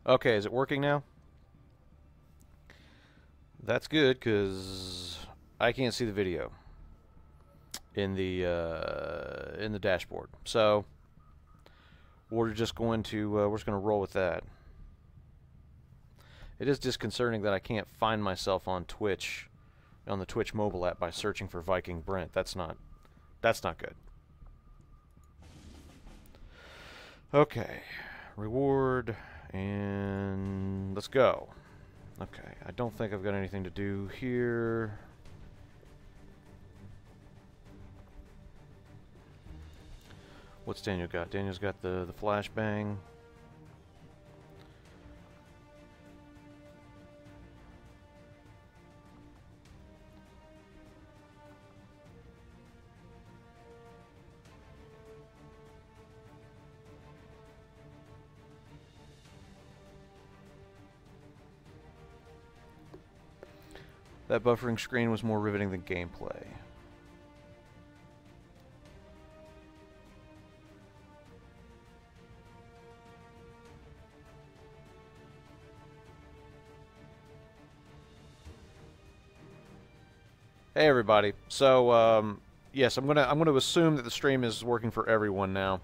Okay, is it working now? That's good, because I can't see the video in the dashboard. So we're just going to roll with that. It is disconcerting that I can't find myself on Twitch, on the Twitch mobile app, by searching for Viking Brent. That's not good. Okay, reward, and let's go. Okay, I don't think I've got anything to do here. What's Daniel got? Daniel's got the flashbang. That buffering screen was more riveting than gameplay. Hey everybody. So yes, I'm gonna assume that the stream is working for everyone now.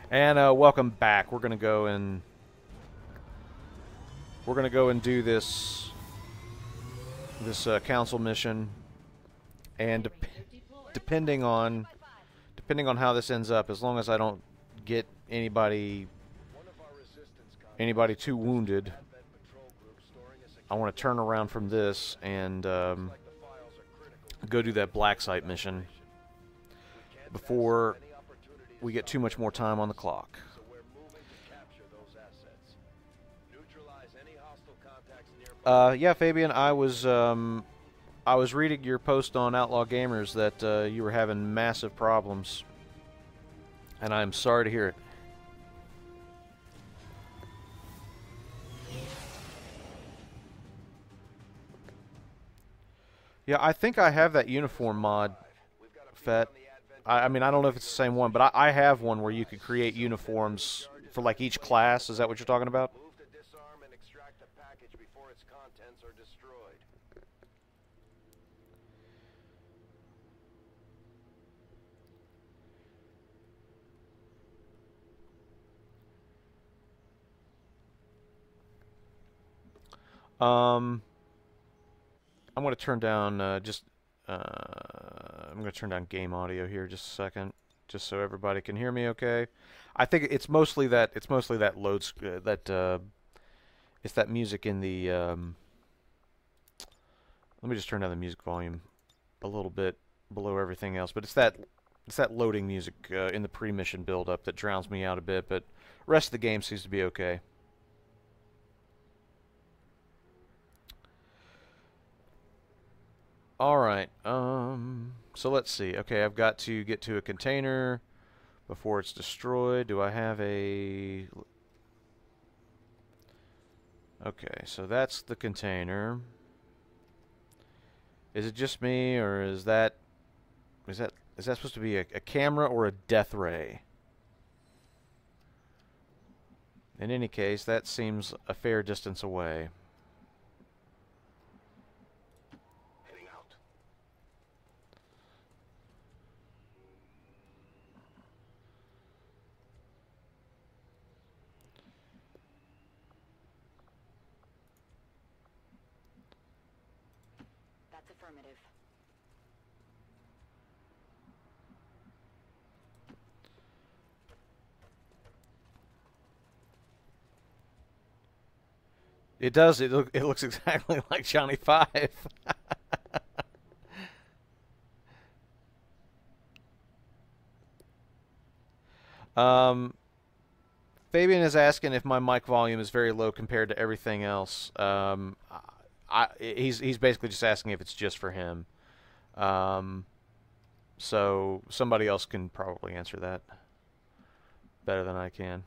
And welcome back. We're gonna go and do this council mission, and depending on how this ends up, as long as I don't get anybody too wounded, I want to turn around from this and go do that black site mission before we get too much more time on the clock. Yeah, Fabian, I was reading your post on Outlaw Gamers that you were having massive problems, and I'm sorry to hear it. Yeah, I think I have that uniform mod, Fet. I mean, I don't know if it's the same one, but I have one where you could create uniforms for like each class. Is that what you're talking about? I'm going to turn down I'm going to turn down game audio here just a second, just so everybody can hear me okay. I think it's mostly that loads it's that music in the let me just turn down the music volume a little bit below everything else, but it's that loading music in the pre-mission build-up that drowns me out a bit, but the rest of the game seems to be okay. Alright, so let's see. Okay, I've got to get to a container before it's destroyed. Do I have a... Okay, so that's the container. Is it just me, or is that supposed to be a camera or a death ray? In any case, that seems a fair distance away. Affirmative. It does. It looks exactly like Johnny Five. um, Fabian is asking if my mic volume is very low compared to everything else. He's basically just asking if it's just for him. So somebody else can probably answer that better than I can.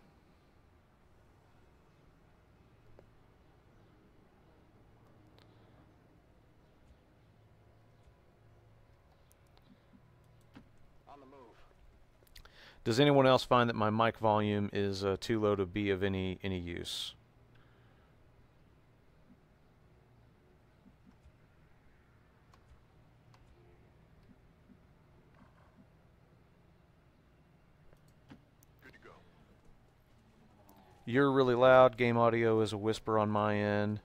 Does anyone else find that my mic volume is too low to be of any use? Good to go. You're really loud. Game audio is a whisper on my end.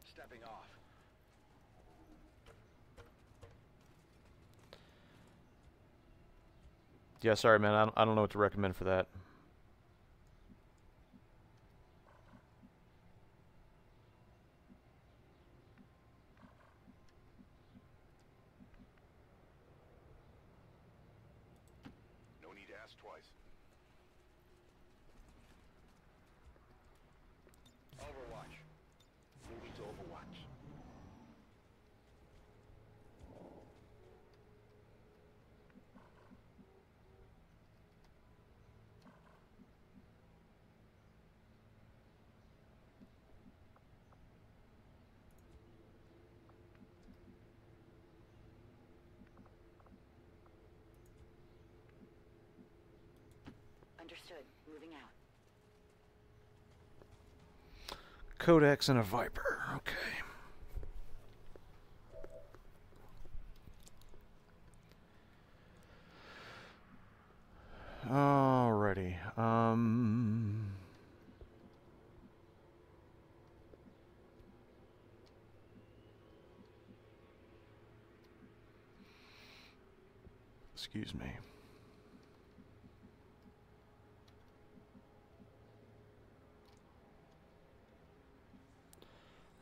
Stepping off. Yeah, sorry, man. I don't know what to recommend for that. No need to ask twice. Overwatch. Moving to Overwatch. Understood. Moving out. Codex and a Viper. Okay. Alrighty. Excuse me.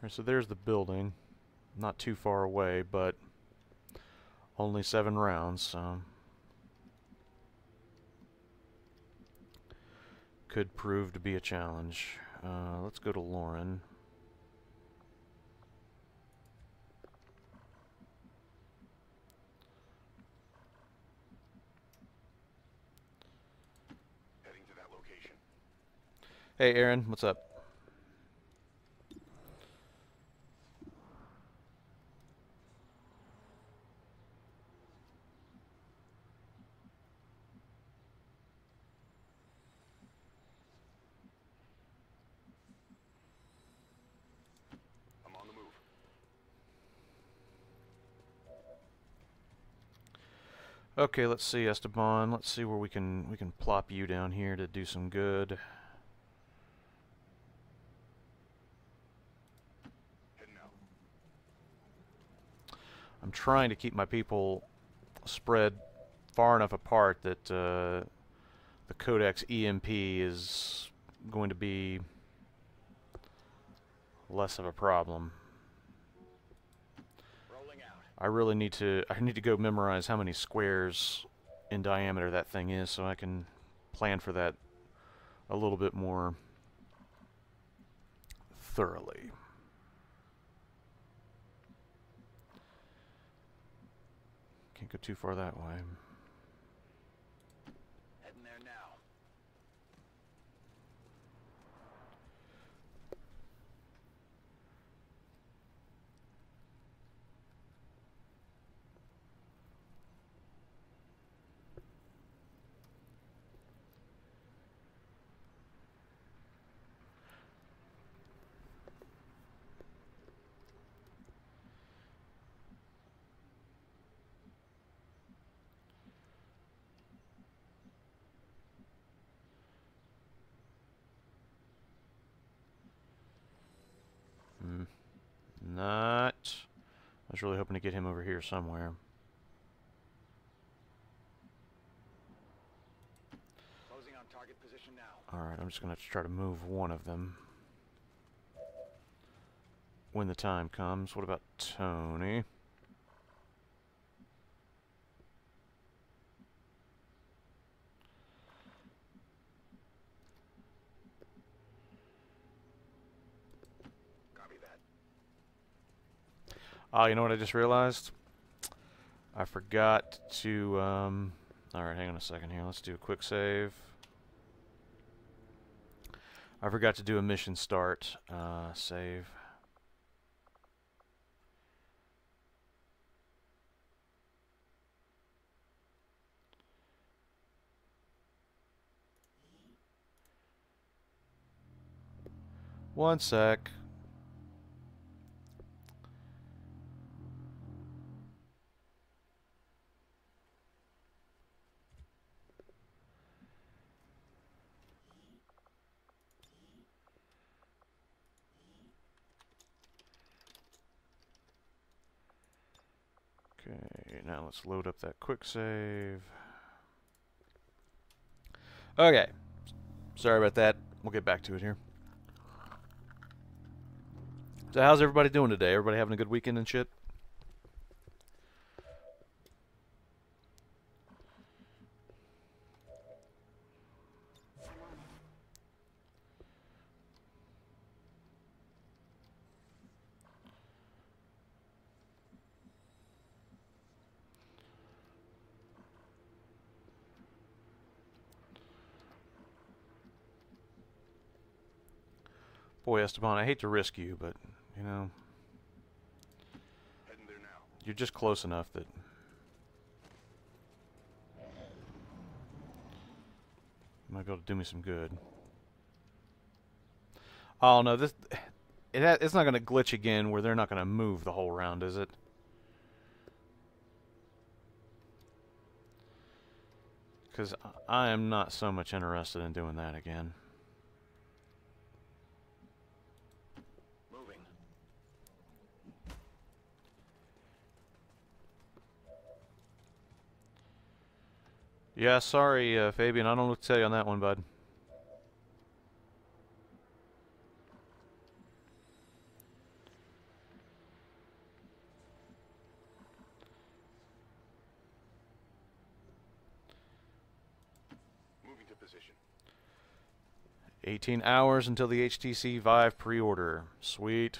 Alright, so there's the building. Not too far away, but only 7 rounds, so could prove to be a challenge. Let's go to Lauren. Heading to that location. Hey, Aaron, what's up? I'm on the move. Okay, let's see, Esteban. Let's see where we can plop you down here to do some good. Heading out. I'm trying to keep my people spread far enough apart that the Codex EMP is going to be less of a problem. Rolling out. I really need to go memorize how many squares in diameter that thing is so I can plan for that a little bit more thoroughly. Can't go too far that way. Heading there now. Not. I was really hoping to get him over here somewhere. Closing on target position now. Alright, I'm just going to try to move one of them when the time comes. What about Tony? Copy that. Oh, you know what I just realized? I forgot to, alright, hang on a second here. Let's do a quick save. I forgot to do a mission start. Save. One sec. Okay, now let's load up that quick save. Okay. Sorry about that. We'll get back to it here. So how's everybody doing today? Everybody having a good weekend and shit? Boy, Esteban, I hate to risk you, but, you know, Heading there now. you're just close enough that you might be able to do me some good. Oh, no, it's not going to glitch again where they're not going to move the whole round, is it? Because I am not so much interested in doing that again. Moving. Yeah, sorry, Fabian, I don't know what to tell you on that one, bud. Moving to position. 18 hours until the HTC Vive pre-order. Sweet.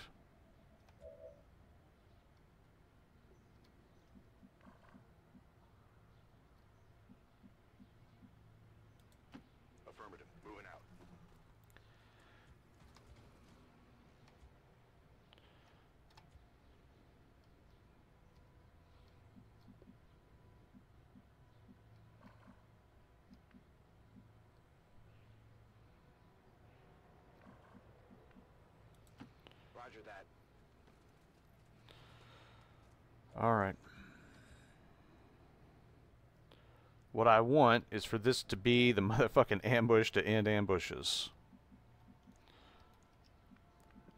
Affirmative. Moving out. Roger that. Alright. What I want is for this to be the motherfucking ambush to end ambushes.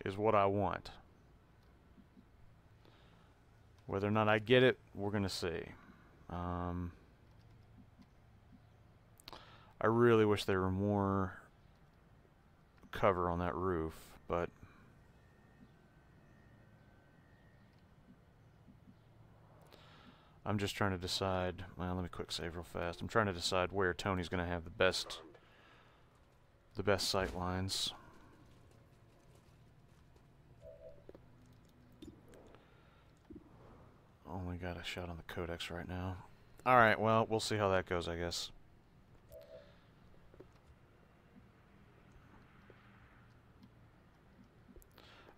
Is what I want. Whether or not I get it, we're gonna see. I really wish there were more cover on that roof, but I'm just trying to decide. Well, let me quick save real fast. I'm trying to decide where Tony's going to have the best sight lines. Only got a shot on the codex right now. All right, well, we'll see how that goes, I guess.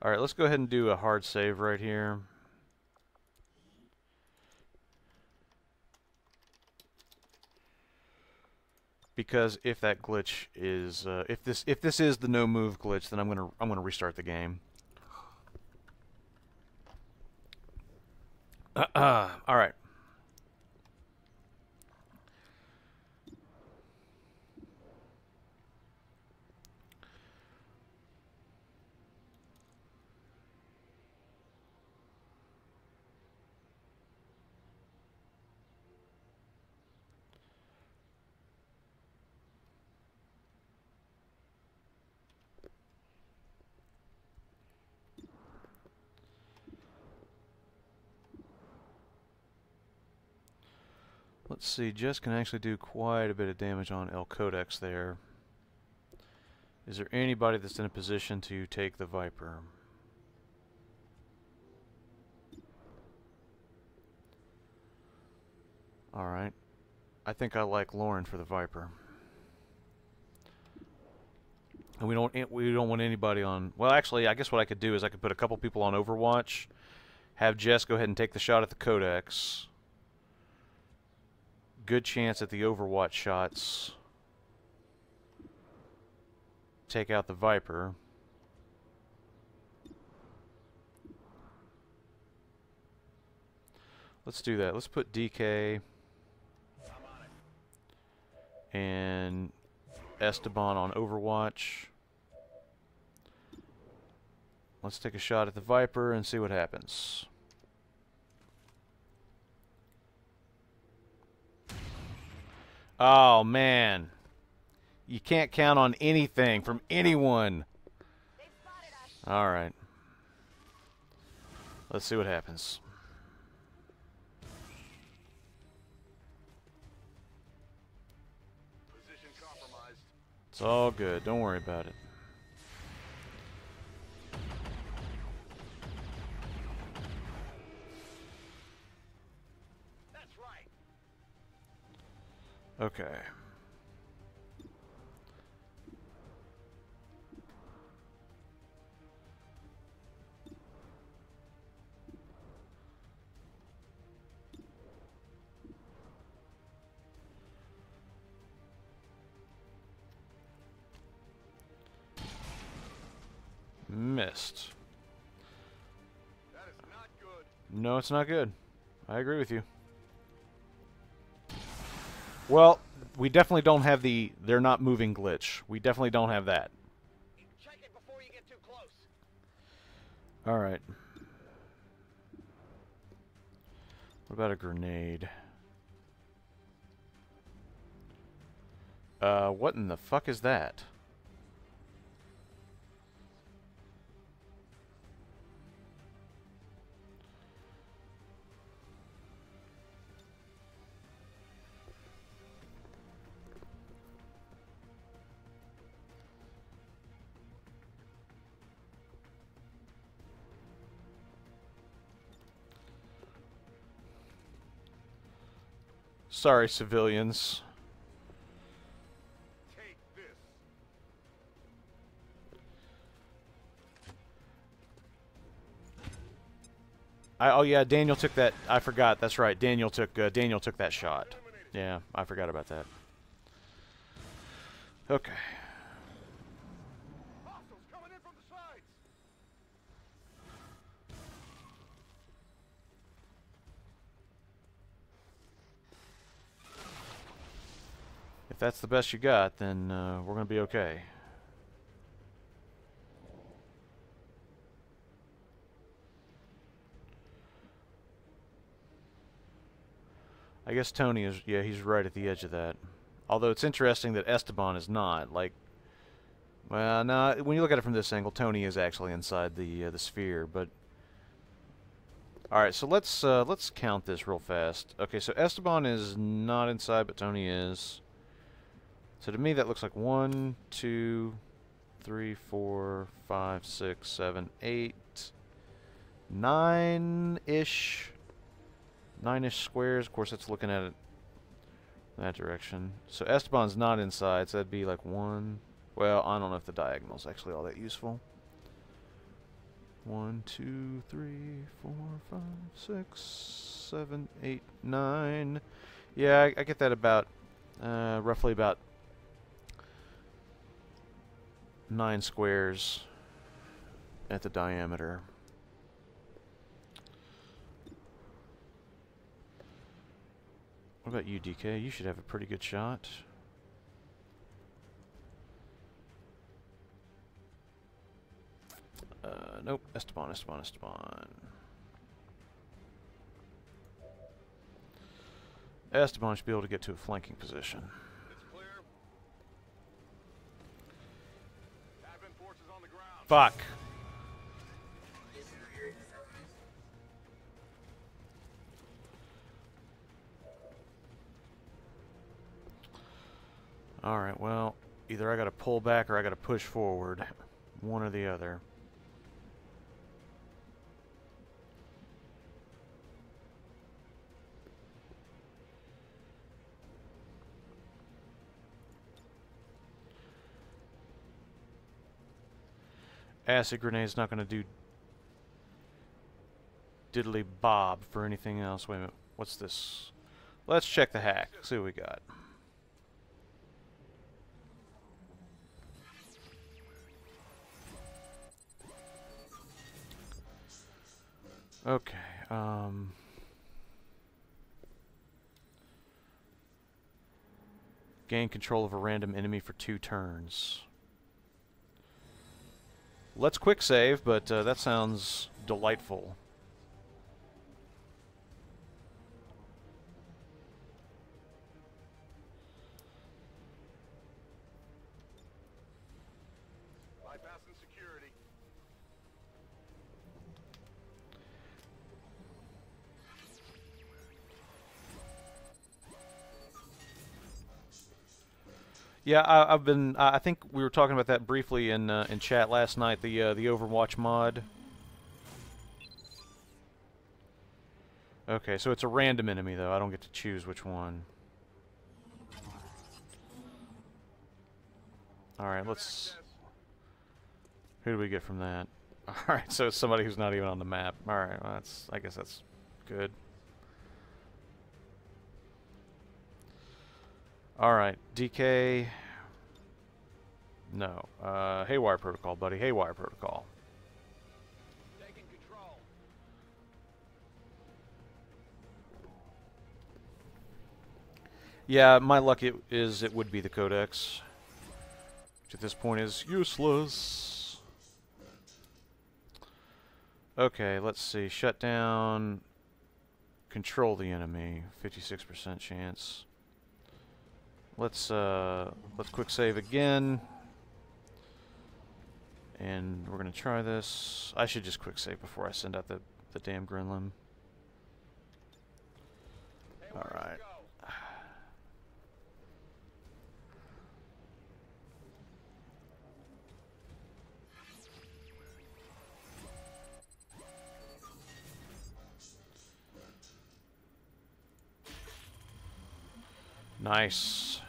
All right, let's go ahead and do a hard save right here. Because if that glitch is if this is the no move glitch, then I'm gonna restart the game. All right. Let's see, Jess can actually do quite a bit of damage on El Codex there. Is there anybody that's in a position to take the Viper? Alright. I think I like Lauren for the Viper. And we don't want anybody on. Well, actually, I guess what I could do is I could put a couple people on Overwatch, have Jess go ahead and take the shot at the Codex. Good chance at the Overwatch shots. Take out the Viper. Let's do that. Let's put DK and Esteban on Overwatch. Let's take a shot at the Viper and see what happens. Oh, man. You can't count on anything from anyone. Alright. Let's see what happens. Position compromised. It's all good. Don't worry about it. That's right. Okay. Missed. That is not good. No, it's not good. I agree with you. Well, we definitely don't have the they're not moving glitch. We definitely don't have that. Check it before you get too close. Alright. What about a grenade? What in the fuck is that? Sorry, civilians. Take this. Oh yeah, Daniel took that. I forgot. That's right. Daniel took that shot. Yeah, I forgot about that. Okay. Hostiles coming in from the sides. If that's the best you got, then we're gonna be okay. I guess Tony is, yeah, he's right at the edge of that. Although it's interesting that Esteban is not. Like, well, no, when you look at it from this angle, Tony is actually inside the sphere. But all right, so let's count this real fast. Okay, so Esteban is not inside, but Tony is. So to me, that looks like 1, 2, 3, 4, 5, 6, 7, 8, 9-ish. 9-ish squares. Of course, that's looking at it that direction. So Esteban's not inside, so that'd be like 1. Well, I don't know if the diagonal's actually all that useful. 1, 2, 3, 4, 5, 6, 7, 8, 9. Yeah, I get that about roughly about 9 squares at the diameter. What about you, DK? You should have a pretty good shot. Nope. Esteban. Esteban should be able to get to a flanking position. It's clear. Advent forces on the ground. Fuck. Alright, well, either I gotta pull back or I gotta push forward. One or the other. acid grenade's not going to do diddly bob for anything else. Wait a minute. What's this? Let's check the hack. See what we got. Okay. Gain control of a random enemy for 2 turns. Let's quick save, but that sounds delightful. Bypassing security. Yeah, I've been. I think we were talking about that briefly in chat last night. The Overwatch mod. Okay, so it's a random enemy though. I don't get to choose which one. All right, let's. Who do we get from that? All right, so it's somebody who's not even on the map. All right, well, that's. I guess that's good. Alright, DK. No. Haywire Protocol, buddy. Haywire Protocol. Taking control. Yeah, my luck it would be the Codex. Which at this point is useless. Okay, let's see. Shut down. Control the enemy. 56% chance. Let's quick save again, and we're gonna try this. I should just quick save before I send out the damn Gremlin. Hey, All right. Nice.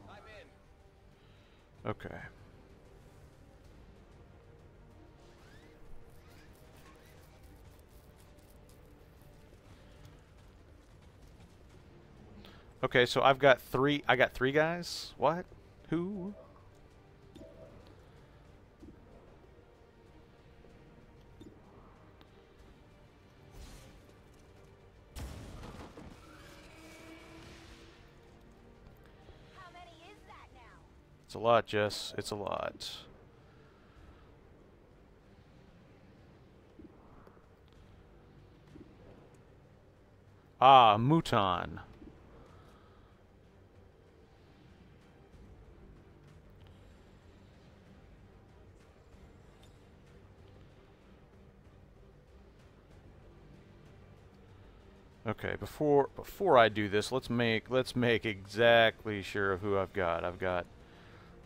I'm in. Okay. Okay, so I've got 3. I got 3 guys. What? Who? How many is that now? It's a lot, Jess. It's a lot. Ah, Mouton. Okay, before I do this, let's make exactly sure of who I've got. I've got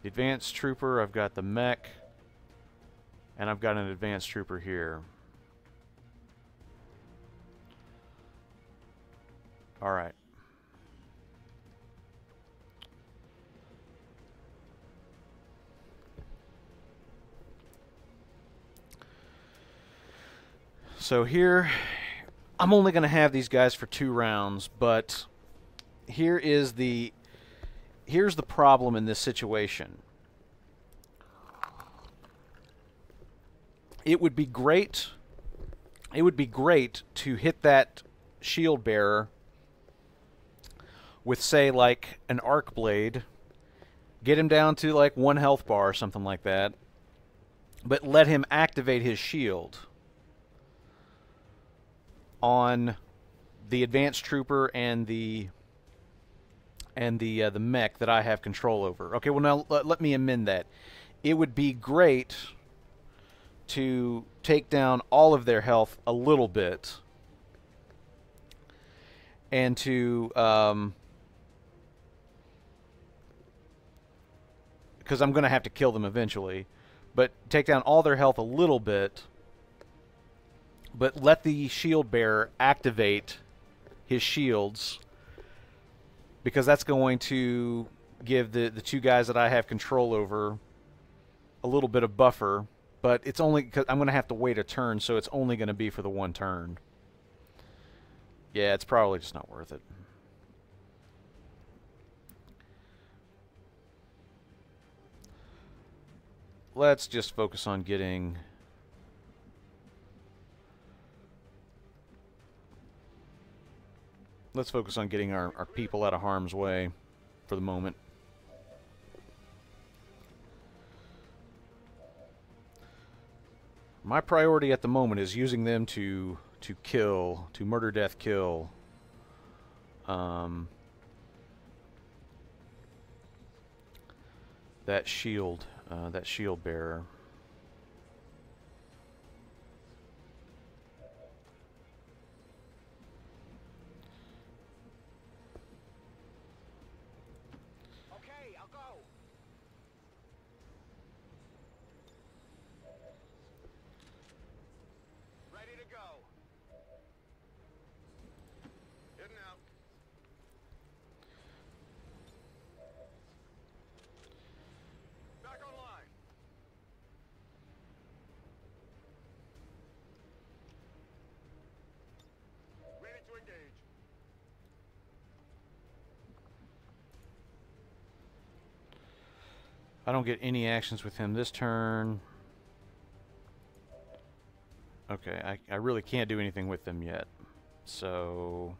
the advanced trooper, I've got the mech, and I've got an advanced trooper here. All right. So here, I'm only going to have these guys for 2 rounds, but here's the problem in this situation. It would be great to hit that shield bearer with, say, like an arc blade, get him down to like 1 health bar or something like that, but let him activate his shield on the advanced trooper and the mech that I have control over. Okay, well now let me amend that. It would be great to take down all of their health a little bit, and to because I'm going to have to kill them eventually, but take down all their health a little bit, but let the shield bearer activate his shields because that's going to give the two guys that I have control over a little bit of buffer, but it's only because I'm going to have to wait a turn, so it's only going to be for the one turn. Yeah, it's probably just not worth it. Let's just focus on getting... Let's focus on getting our people out of harm's way for the moment. My priority at the moment is using them to kill, to murder, death, kill. That shield bearer. Okay, I'll go. Ready to go. Heading out. Back online. Ready to engage. I don't get any actions with him this turn. Okay, I really can't do anything with them yet. So,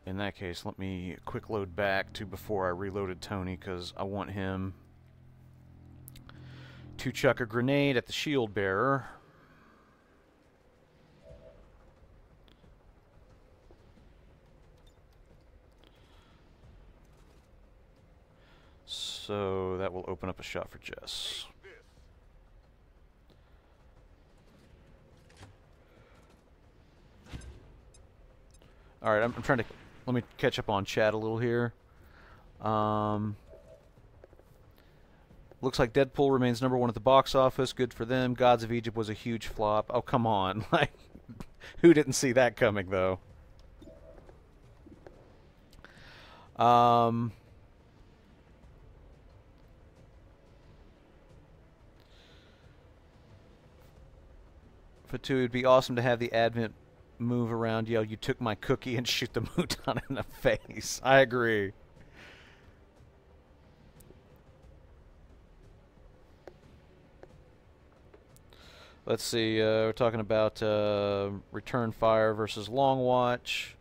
in that case, let me quick load back to before I reloaded Tony, because I want him to chuck a grenade at the shield bearer. So that will open up a shot for Jess. Alright, I'm trying to... Let me catch up on chat a little here. Looks like Deadpool remains #1 at the box office. Good for them. Gods of Egypt was a huge flop. Oh, come on. Like, who didn't see that coming, though? Fatu, it'd be awesome to have the Advent move around, yell, "You took my cookie," and shoot the Mouton in the face. I agree. Let's see, we're talking about Return Fire versus Long Watch.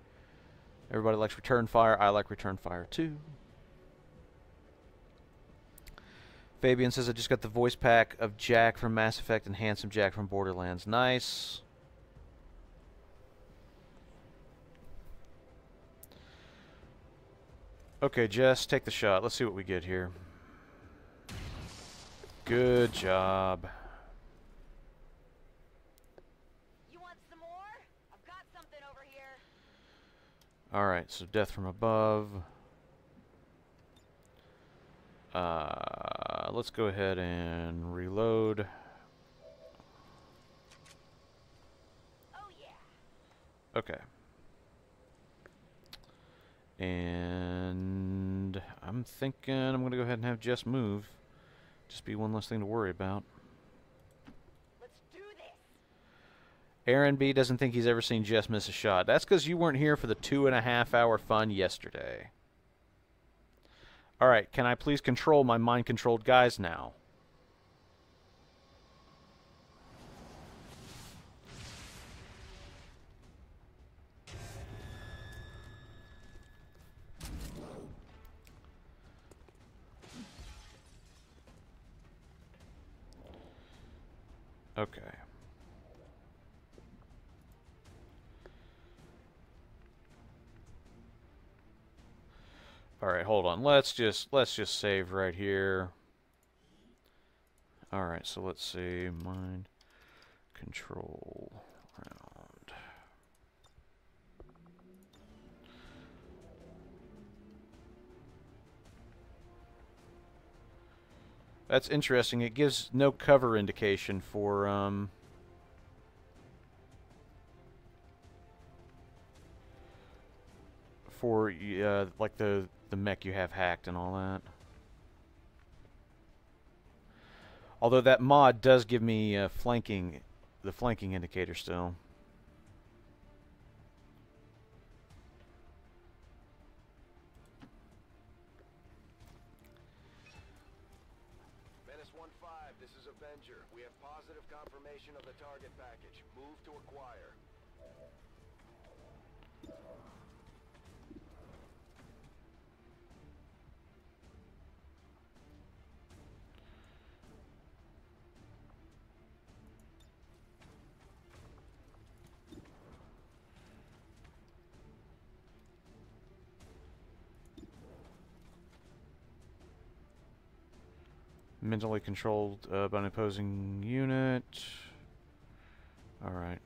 Everybody likes Return Fire. I like Return Fire too. Fabian says, I just got the voice pack of Jack from Mass Effect and Handsome Jack from Borderlands. Nice. Okay, Jess, take the shot. Let's see what we get here. Good job. You want some more? I've got something over here. Alright, so death from above. Let's go ahead and reload. Oh yeah. Okay. And I'm thinking I'm going to go ahead and have Jess move. Just be one less thing to worry about. Let's do this. Aaron B. doesn't think he's ever seen Jess miss a shot. That's because you weren't here for the 2.5-hour fun yesterday. Alright, can I please control my mind-controlled guys now? Okay. All right, hold on. Let's just save right here. All right, so let's see. Mind control round. That's interesting. It gives no cover indication for for like the mech you have hacked and all that. Although that mod does give me the flanking indicator still. Menace 1-5, this is Avenger. We have positive confirmation of the target package. Move to acquire. Mentally controlled by an opposing unit. Alright.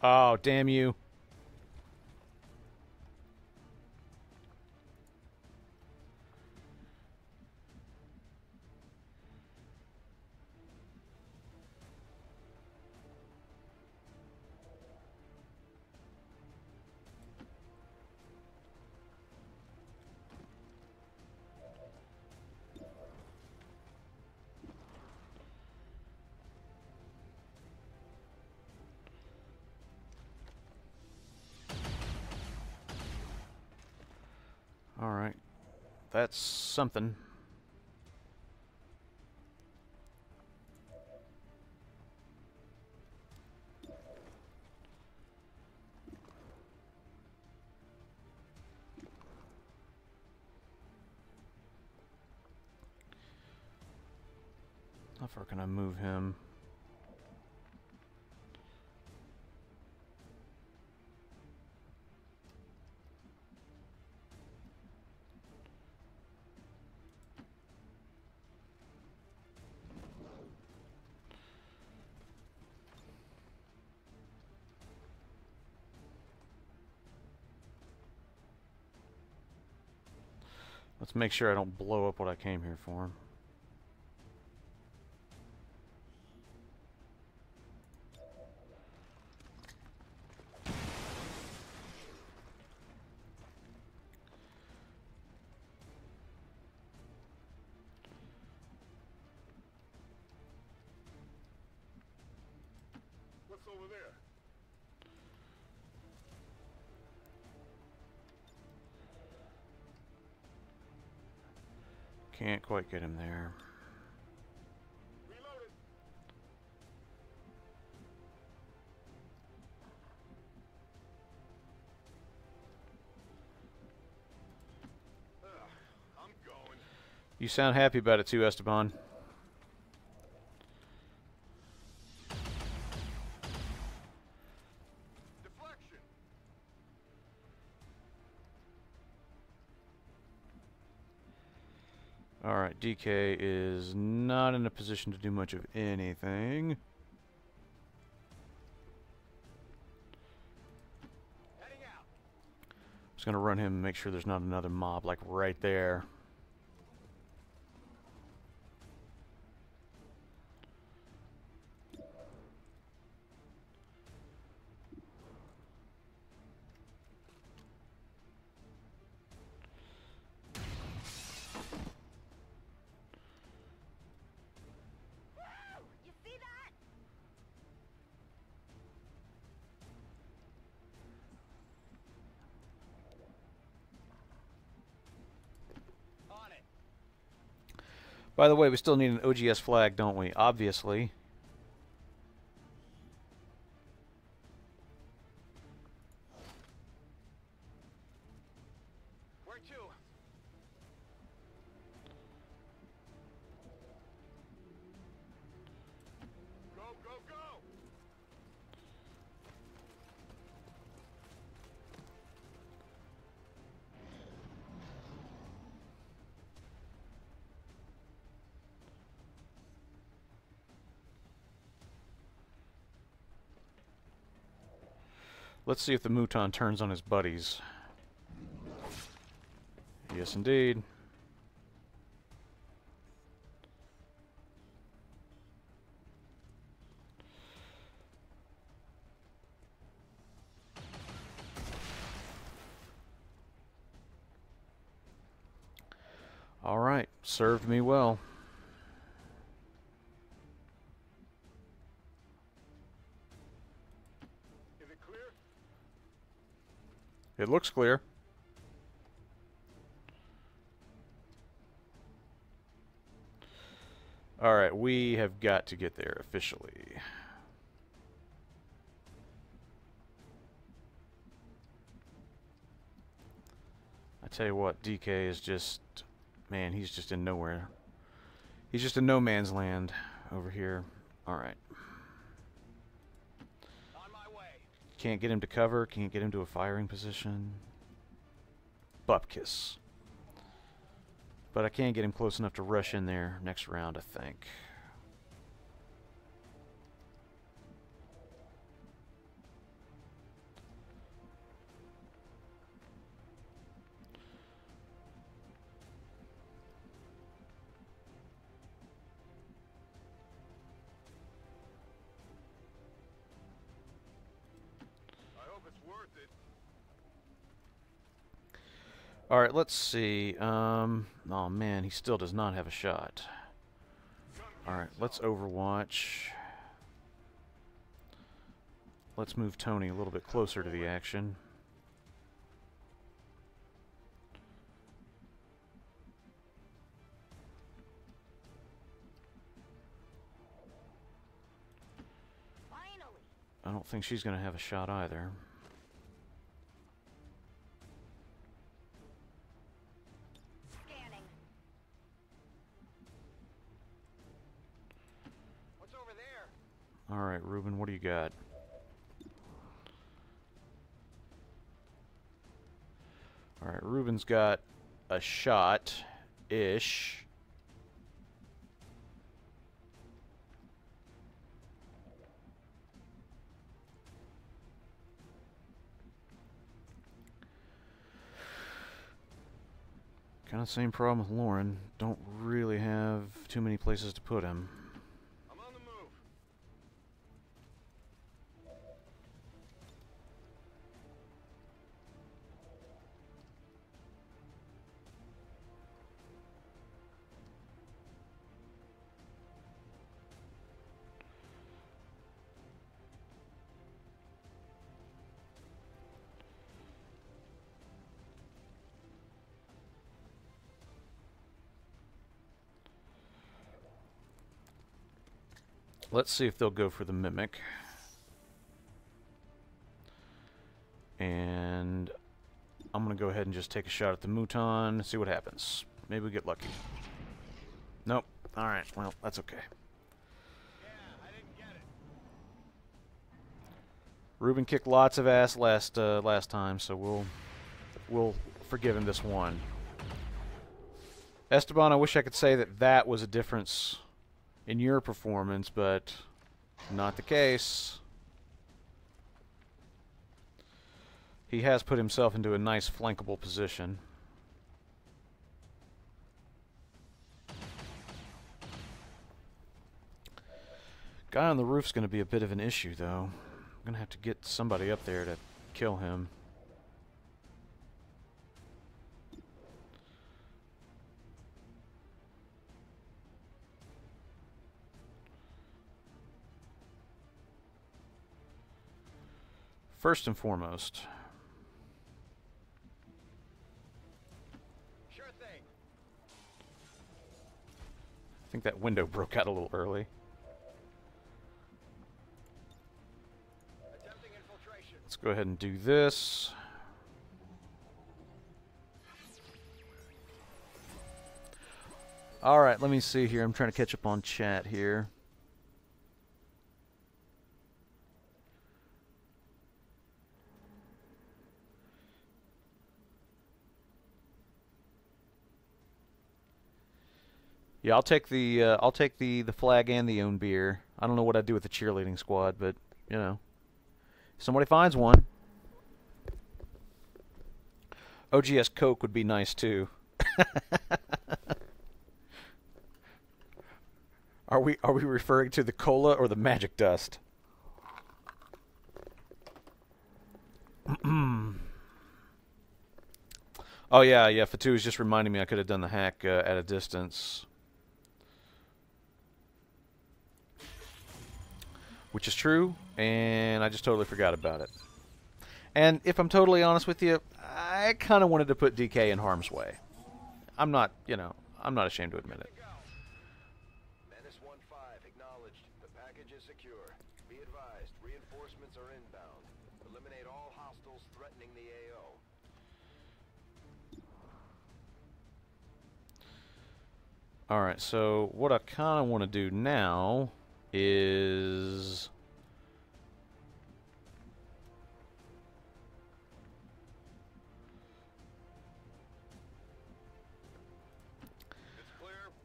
Oh, damn you. Alright. That's something. How far can I move him? Let's make sure I don't blow up what I came here for. What's over there? Can't quite get him there. Reloaded. I'm going. You sound happy about it too, Esteban. Deflection. Alright, DK is not in a position to do much of anything. Heading out. Just gonna run him and make sure there's not another mob like right there. You see that? On it. By the way, we still need an OGS flag, don't we? Obviously. Where to? Go, go, go! Let's see if the Mouton turns on his buddies. Yes, indeed. Served me well. Is it clear? It looks clear. Alright, we have got to get there officially. I tell you what, DK is just... Man, he's just in nowhere. He's just in no man's land over here. Alright. On my way. Can't get him to cover, can't get him to a firing position. Bupkis. But I can get him close enough to rush in there next round, I think. I hope it's worth it. Alright, let's see. Oh man, he still does not have a shot. Alright, let's Overwatch. Let's move Tony a little bit closer to the action. Finally. I don't think she's going to have a shot either. Scanning. What's over there? Alright, Ruben, what do you got? Alright, Ruben's got a shot-ish. Kind of same problem with Lauren. Don't really have too many places to put him. I'm on the move. Let's see if they'll go for the Mimic. And I'm going to go ahead and just take a shot at the Mouton, see what happens. Maybe we get lucky. Nope. Alright, well, that's okay. Yeah, I didn't get it. Ruben kicked lots of ass last time, so we'll forgive him this one. Esteban, I wish I could say that that was a difference in your performance, but not the case. He has put himself into a nice flankable position. Guy on the roof's going to be a bit of an issue, though. I'm going to have to get somebody up there to kill him. First and foremost, Sure thing. I think that window broke out a little early. Attempting infiltration. Let's go ahead and do this. Alright, let me see here. I'm trying to catch up on chat here. Yeah, I'll take the flag and the own beer. I don't know what I'd do with the cheerleading squad, but you know, somebody finds one. OGS Coke would be nice too. Are we referring to the cola or the magic dust? Oh yeah, yeah. Fatu is just reminding me I could have done the hack at a distance, which is true, and I just totally forgot about it. And if I'm totally honest with you, I kind of wanted to put DK in harm's way. I'm not, you know, I'm not ashamed to admit it. Menace 1-5 acknowledged. The package is secure. Be advised, reinforcements are inbound. Eliminate all hostiles threatening the AO. Alright, so what I kind of want to do now is...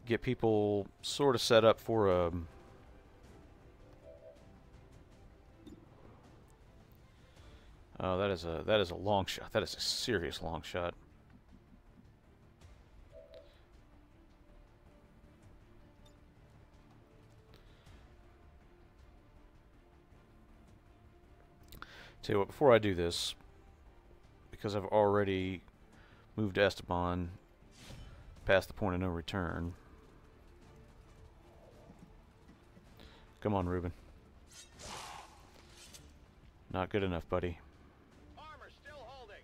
get people sort of set up for a... Oh, that is a long shot. That is a serious long shot. Tell you what, before I do this, because I've already moved Esteban past the point of no return. Come on, Ruben. Not good enough, buddy. Armor still holding.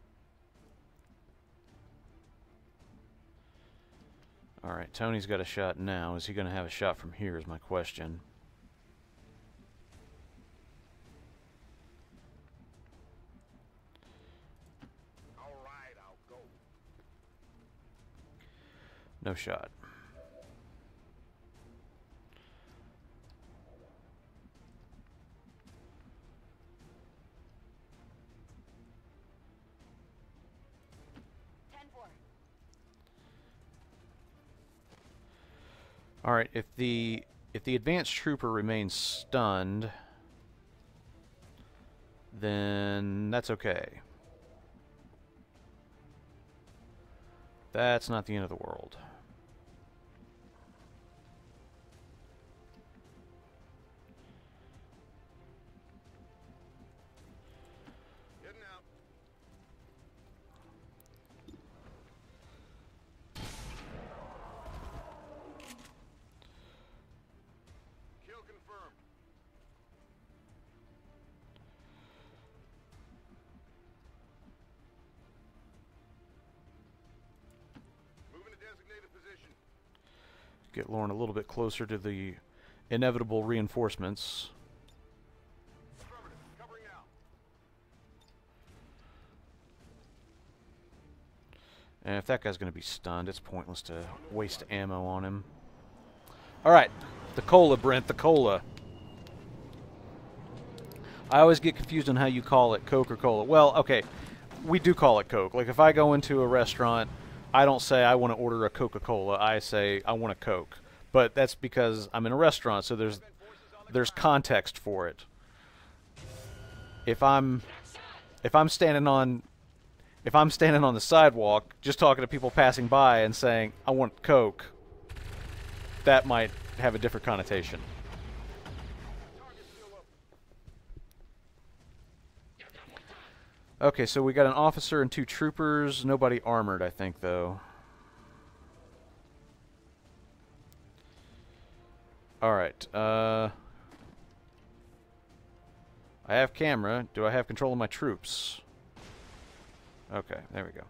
Alright, Tony's got a shot now. Is he going to have a shot from here is my question. Alright, I'll go. No shot. Alright, if the advanced trooper remains stunned, then that's okay. That's not the end of the world. Getting out. Kill confirmed. Moving to designated position. Get Lauren a little bit closer to the inevitable reinforcements. Affirmative. Covering now. And if that guy's going to be stunned, it's pointless to waste ammo on him. Alright, the cola, Brent, the cola. I always get confused on how you call it, Coke or Cola. Well, okay, we do call it Coke. Like, if I go into a restaurant, I don't say I want to order a Coca-Cola. I say I want a Coke. But that's because I'm in a restaurant, so there's context for it. If I'm standing on the sidewalk, just talking to people passing by and saying, I want Coke, that might have a different connotation. Okay, so we got an officer and 2 troopers. Nobody armored, I think, though. Alright, I have camera. Do I have control of my troops? Okay, there we go.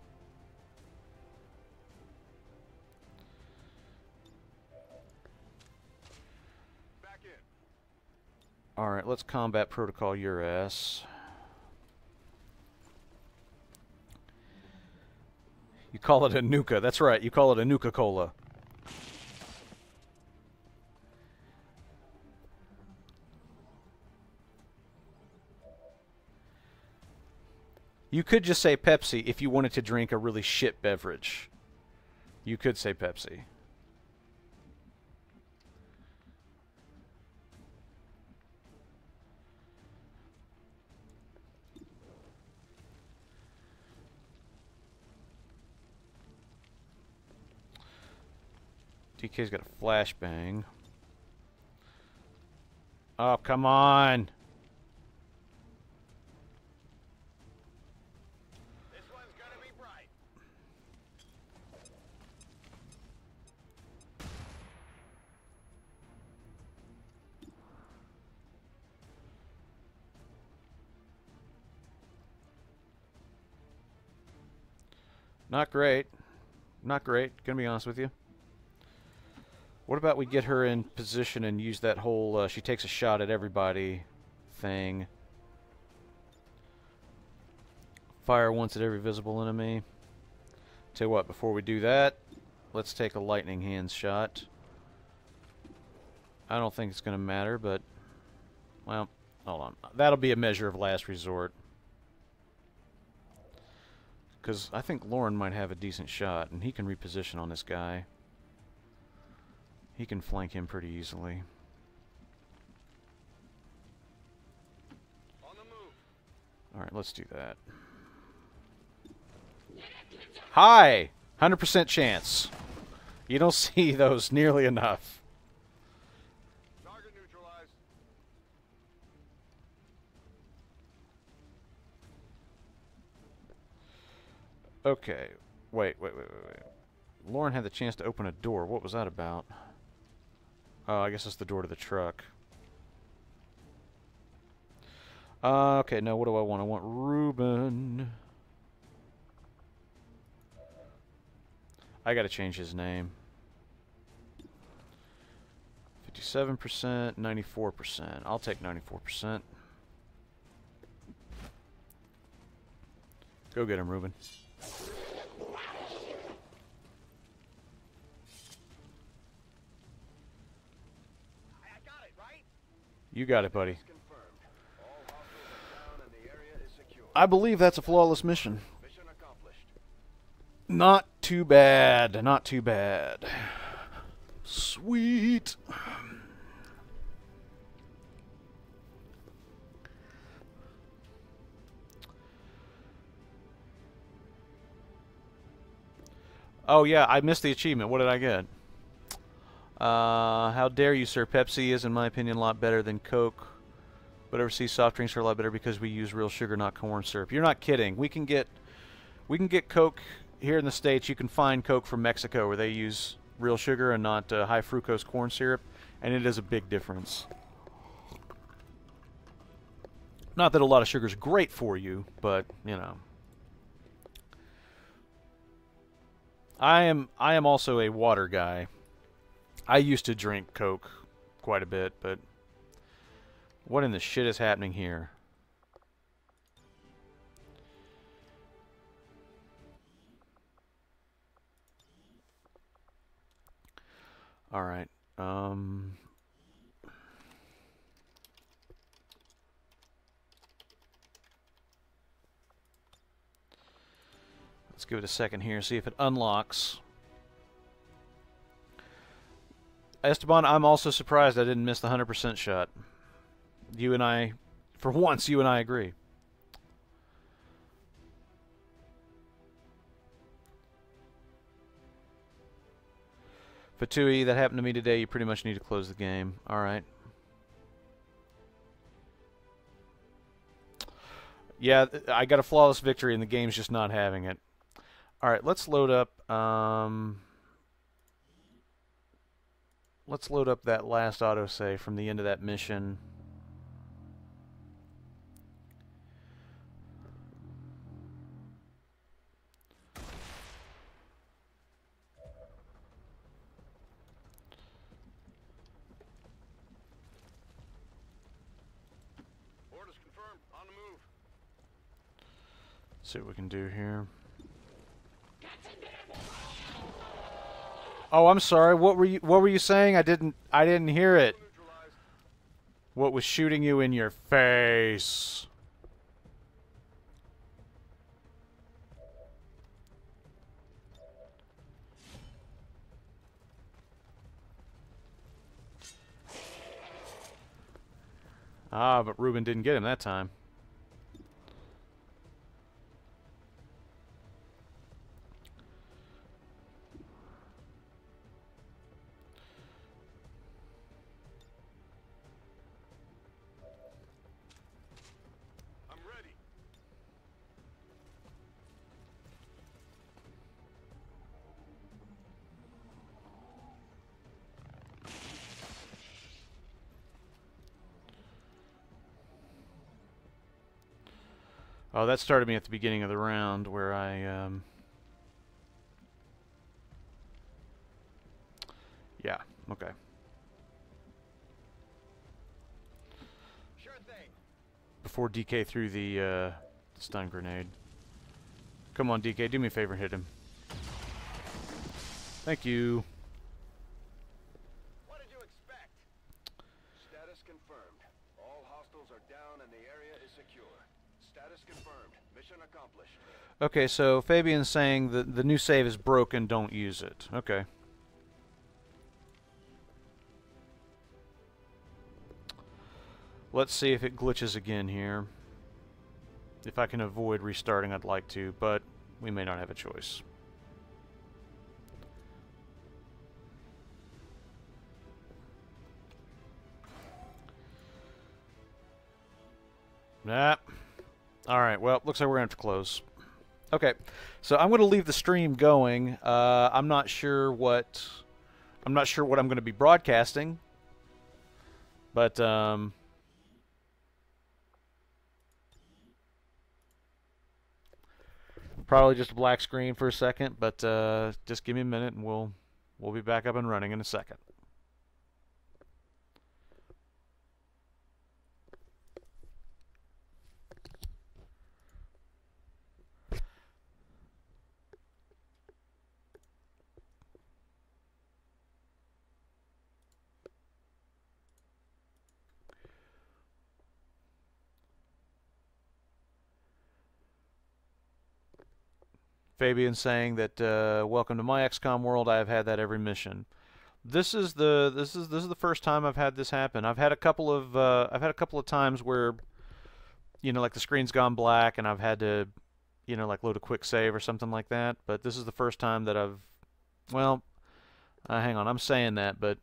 Back in. Alright, let's combat protocol your ass. You call it a Nuka. That's right, you call it a Nuka-Cola. You could just say Pepsi if you wanted to drink a really shit beverage. You could say Pepsi. DK's got a flashbang. Oh, come on! This one's gonna be bright. Not great. Not great, gonna be honest with you. What about we get her in position and use that whole she takes a shot at everybody thing. Fire once at every visible enemy. Tell you what, before we do that, let's take a lightning hands shot. I don't think it's going to matter, but, well, hold on. That'll be a measure of last resort. Because I think Lauren might have a decent shot, and he can reposition on this guy. He can flank him pretty easily. On the move. Alright, let's do that. Hi! 100% chance. You don't see those nearly enough. Target neutralized. Okay. Wait. Lauren had the chance to open a door. What was that about? Oh, I guess it's the door to the truck. Okay, now what do I want? I want Ruben. I gotta change his name. 57%, 94%. I'll take 94%. Go get him, Ruben. I got it, right? You got it, buddy. Confirmed. All hostiles are down and the area is secure. I believe that's a flawless mission. Mission accomplished. Not too bad. Not too bad. Sweet. Oh, yeah, I missed the achievement. What did I get? How dare you, sir. Pepsi is, in my opinion, a lot better than Coke. But overseas soft drinks are a lot better because we use real sugar, not corn syrup. You're not kidding. We can get Coke here in the States. You can find Coke from Mexico where they use real sugar and not high fructose corn syrup, and it is a big difference. Not that a lot of sugar is great for you, but you know. I am also a water guy. I used to drink Coke quite a bit, but what in the shit is happening here? All right. Let's give it a second here, see if it unlocks. Esteban, I'm also surprised I didn't miss the 100% shot. You and I, for once, you and I agree. Fatui, that happened to me today. You pretty much need to close the game. All right. Yeah, I got a flawless victory, and the game's just not having it. All right, let's load up. Let's load up that last autosave from the end of that mission. Orders confirmed. On the move. See what we can do here. Oh, I'm sorry. What were you saying? I didn't hear it. Neutralized. What was shooting you in your face? Ah, but Ruben didn't get him that time. I'm ready. Oh, that started me at the beginning of the round where I Okay. Sure thing. Before DK threw the stun grenade. Come on, DK, do me a favor and hit him. Thank you. What did you expect? Status confirmed. All hostiles are down and the area is secure. Status confirmed. Mission accomplished. Okay, so Fabian's saying that the new save is broken, don't use it. Okay. Let's see if it glitches again here. If I can avoid restarting, I'd like to, but we may not have a choice. Nah. Alright, well, looks like we're going to have to close. Okay, so I'm going to leave the stream going. I'm not sure what I'm going to be broadcasting, but probably just a black screen for a second. But just give me a minute, and we'll be back up and running in a second. Fabian saying that welcome to my XCOM world. I have had that every mission. This is the first time I've had this happen. I've had a couple of times where, you know, like the screen's gone black and I've had to, you know, like load a quick save or something like that. But this is the first time that I've, well, hang on, I'm saying that, but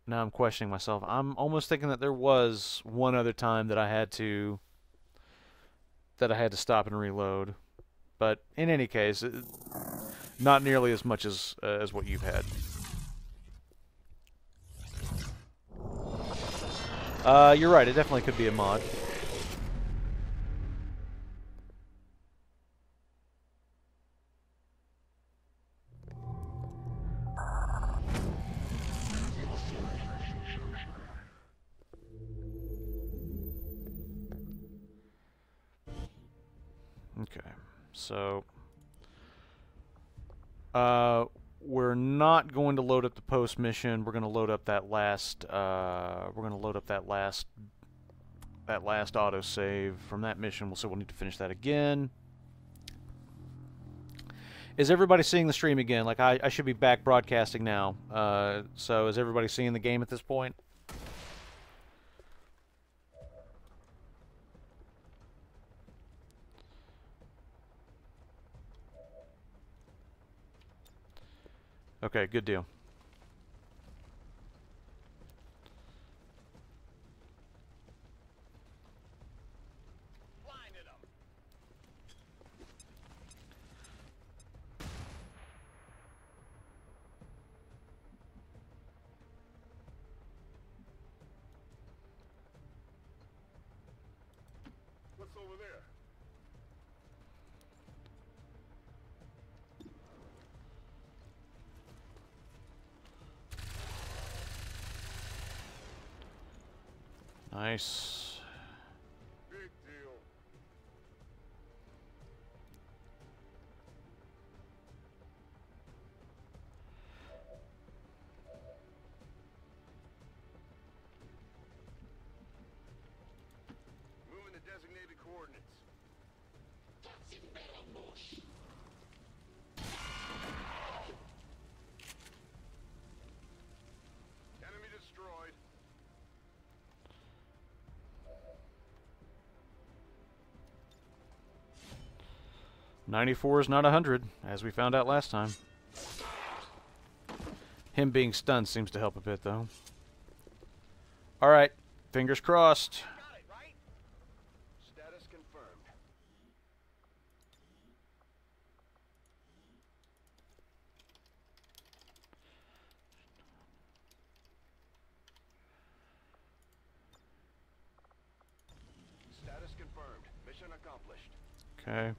now I'm questioning myself. I'm almost thinking that there was one other time that I had to stop and reload. But in any case, not nearly as much as what you've had. You're right. It definitely could be a mod. Okay, so we're not going to load up the post mission. We're going to load up that last. That last autosave from that mission. So we'll need to finish that again. Is everybody seeing the stream again? Like I should be back broadcasting now. So is everybody seeing the game at this point? Okay, good deal. Blinded them. What's over there? Nice. Big deal. Moving to designated coordinates. Enemy destroyed. 94 is not 100, as we found out last time. Him being stunned seems to help a bit, though. Alright, fingers crossed. Got it, right? Status confirmed. Status confirmed. Mission accomplished. Okay.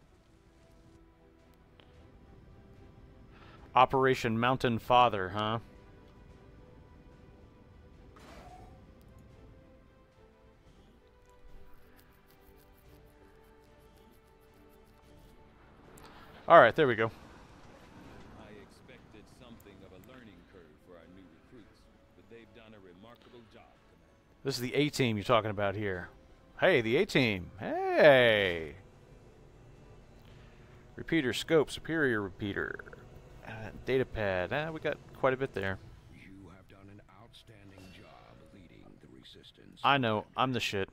Operation Mountain Father, huh? All right, there we go. I expected something of a learning curve for our new recruits, but they've done a remarkable job, Commander. This is the A-team you're talking about here. Hey, the A-team. Hey. Repeater scope, superior repeater. Data pad. We got quite a bit there. You have done an outstanding job leading the resistance. I know. I'm the shit.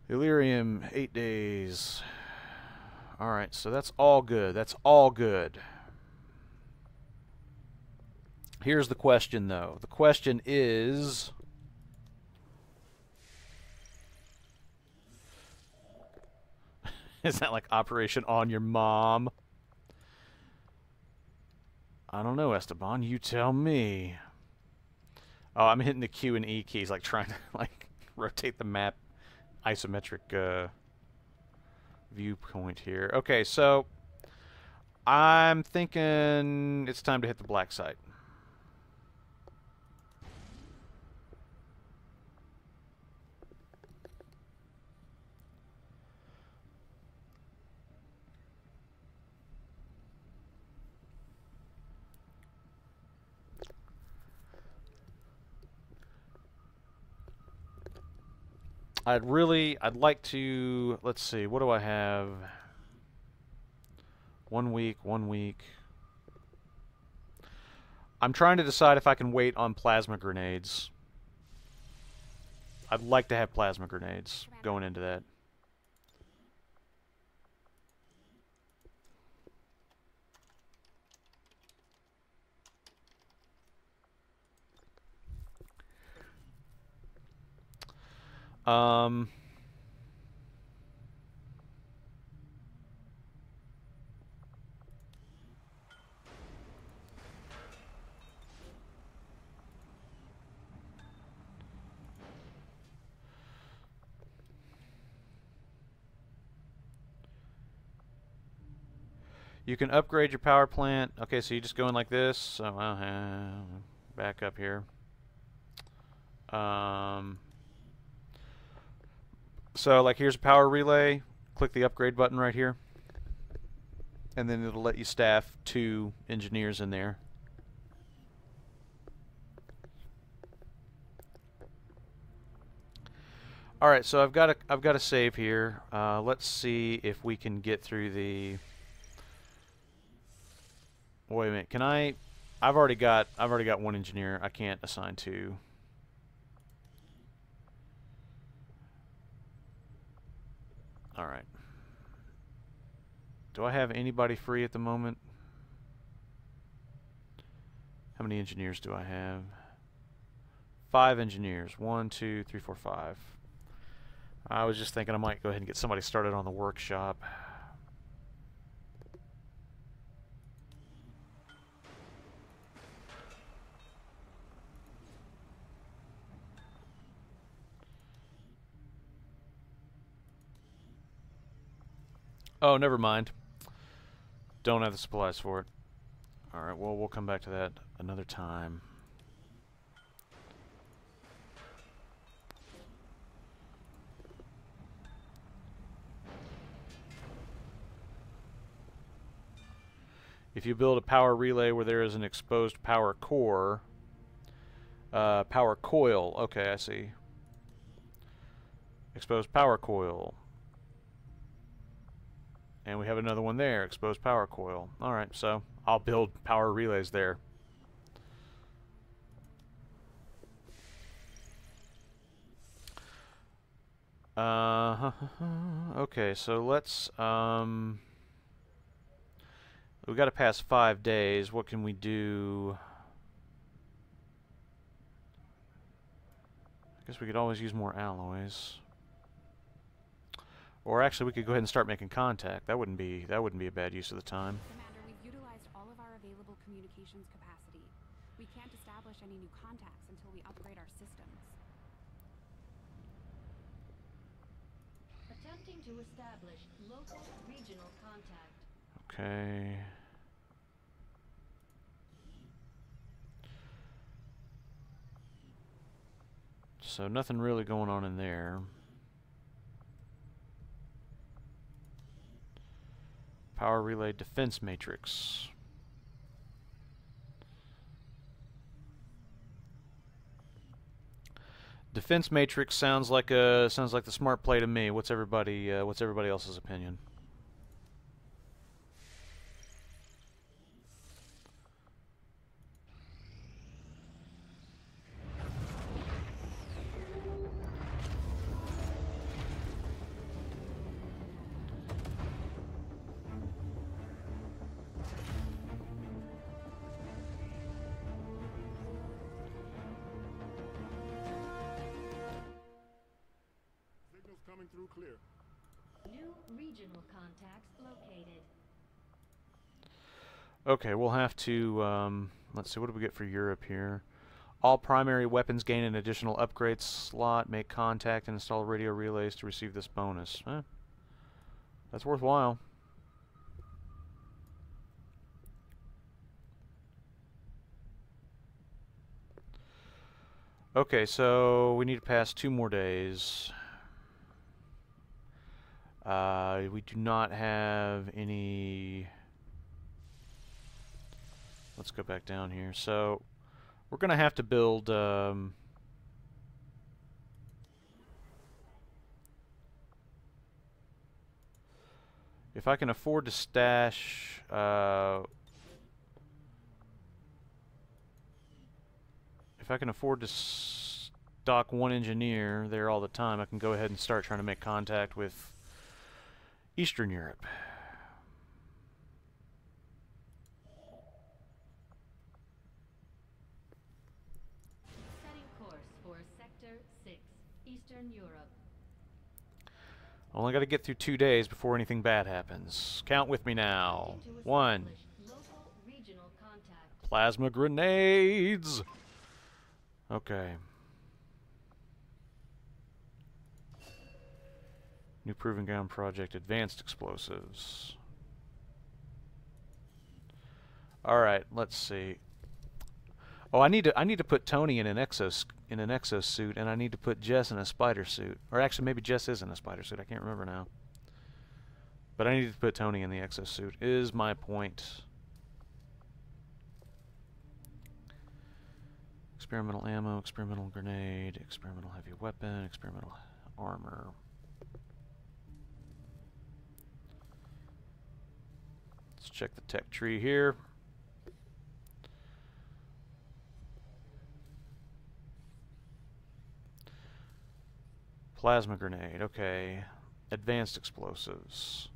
Illyrium, 8 days. Alright, so that's all good. That's all good. Here's the question, though. The question is... Is that like Operation On Your Mom? I don't know, Esteban. You tell me. Oh, I'm hitting the Q and E keys, like trying to like rotate the map isometric viewpoint here. Okay, so I'm thinking it's time to hit the black site. I'd like to, let's see, what do I have? 1 week, 1 week. I'm trying to decide if I can wait on plasma grenades. I'd like to have plasma grenades going into that. You can upgrade your power plant. Okay, so you just go in like this. So back up here. So like here's a power relay. Click the upgrade button right here, and then it'll let you staff 2 engineers in there. All right, so I've got a save here. Let's see if we can get through the. Wait a minute. Can I? I've already got 1 engineer. I can't assign 2. All right. Do I have anybody free at the moment? How many engineers do I have? 5 engineers. 1, 2, 3, 4, 5. I was just thinking I might go ahead and get somebody started on the workshop. Oh, never mind. Don't have the supplies for it. Alright, well, we'll come back to that another time. If you build a power relay where there is an exposed power core, power coil, okay, I see. Exposed power coil. And we have another one there, exposed power coil. Alright, so I'll build power relays there. Okay, so let's, we got to pass 5 days. What can we do? I guess we could always use more alloys. Or actually, we could go ahead and start making contact. That wouldn't be a bad use of the time. Commander, we've utilized all of our available communications capacity. We can't establish any new contacts until we upgrade our systems. Attempting to establish local regional contact. Okay. So nothing really going on in there. Power relay defense matrix. Defense matrix sounds like the smart play to me. What's everybody else's opinion? Coming through clear. New regional contacts located. Okay, we'll have to, let's see, what do we get for Europe here? All primary weapons gain an additional upgrade slot. Make contact and install radio relays to receive this bonus. That's worthwhile. Okay, so we need to pass 2 more days. We do not have any... Let's go back down here. So, we're going to have to build... if I can afford to stash... if I can afford to stock 1 engineer there all the time, I can go ahead and start trying to make contact with Eastern Europe. Setting course for Sector 6, Eastern Europe. Only got to get through 2 days before anything bad happens. Count with me now. 1. Local regional contact. Plasma grenades! Okay. New Proving Ground Project, Advanced Explosives. Alright, let's see. Oh, I need to put Tony in an exosuit, and I need to put Jess in a spider suit. Or actually, maybe Jess is in a spider suit. I can't remember now. But I need to put Tony in the exosuit, is my point. Experimental ammo, experimental grenade, experimental heavy weapon, experimental armor. Let's check the tech tree here. Plasma grenade, okay. Advanced explosives.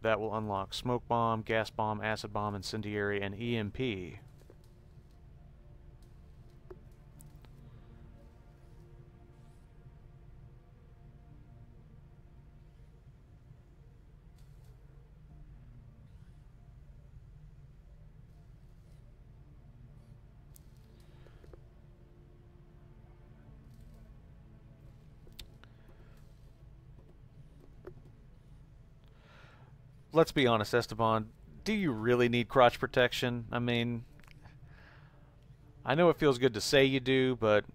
That will unlock smoke bomb, gas bomb, acid bomb, incendiary, and EMP. Let's be honest, Esteban, do you really need crotch protection? I mean, I know it feels good to say you do, but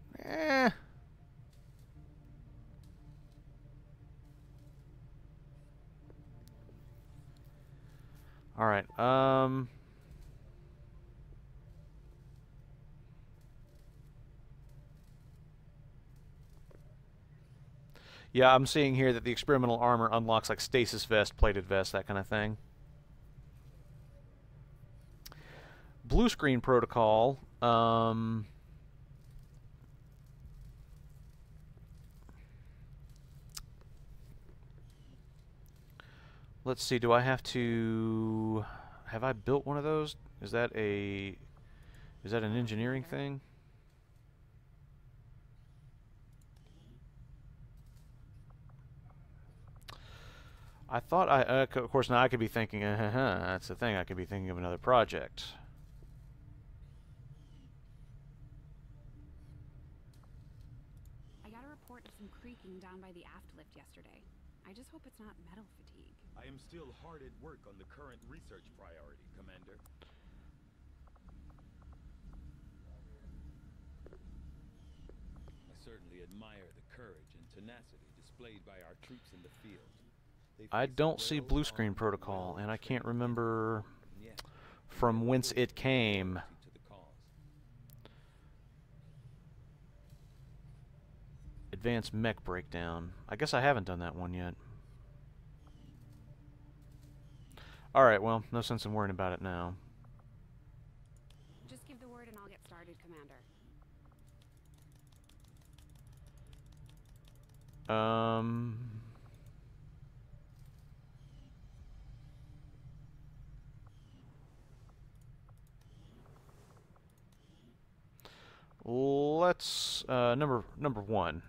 Alright, yeah, I'm seeing here that the experimental armor unlocks like stasis vest, plated vest, that kind of thing. Blue screen protocol. Let's see, do I have to... Have I built one of those? Is that an engineering thing? I thought of course now I could be thinking, that's the thing, I could be thinking of another project. I got a report of some creaking down by the aft lift yesterday. I just hope it's not metal fatigue. I am still hard at work on the current research priority, Commander. I certainly admire the courage and tenacity displayed by our troops in the field. I don't see blue screen protocol, and I can't remember from whence it came. Advanced mech breakdown. I guess I haven't done that one yet. Alright, well, no sense in worrying about it now. Just give the word and I'll get started, Commander. Let's number one.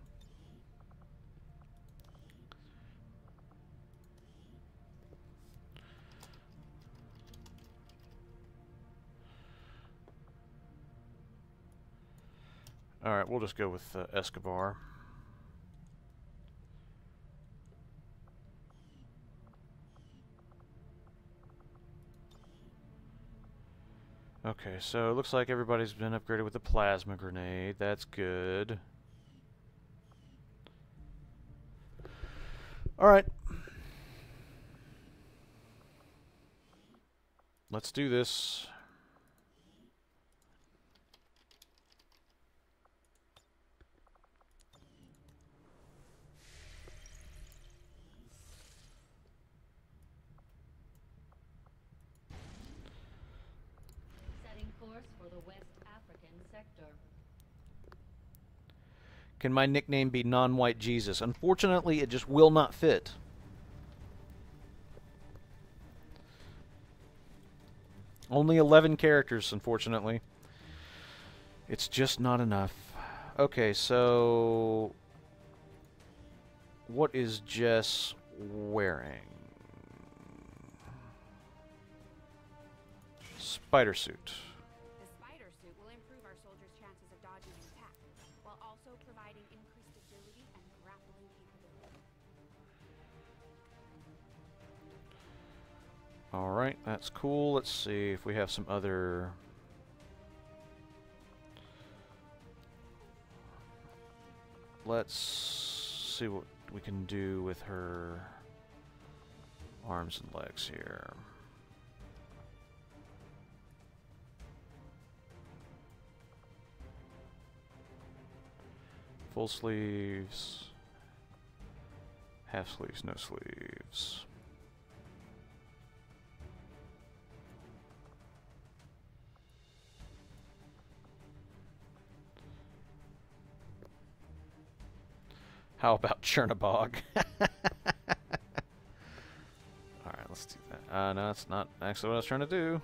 All right, we'll just go with Escobar. Okay, so it looks like everybody's been upgraded with a plasma grenade. That's good. Alright. Let's do this. Setting course for the West African sector. Can my nickname be Non-White Jesus? Unfortunately, it just will not fit. Only 11 characters, unfortunately. It's just not enough. Okay, so... what is Jess wearing? Spider suit. The spider suit will improve our soldiers' chances of dodging an attack, while also providing increased agility and grappling capability. Alright, that's cool. Let's see if we have some other... let's see what we can do with her arms and legs here. Full sleeves, half sleeves, no sleeves. How about Chernobog? Alright, let's do that. No, that's not actually what I was trying to do.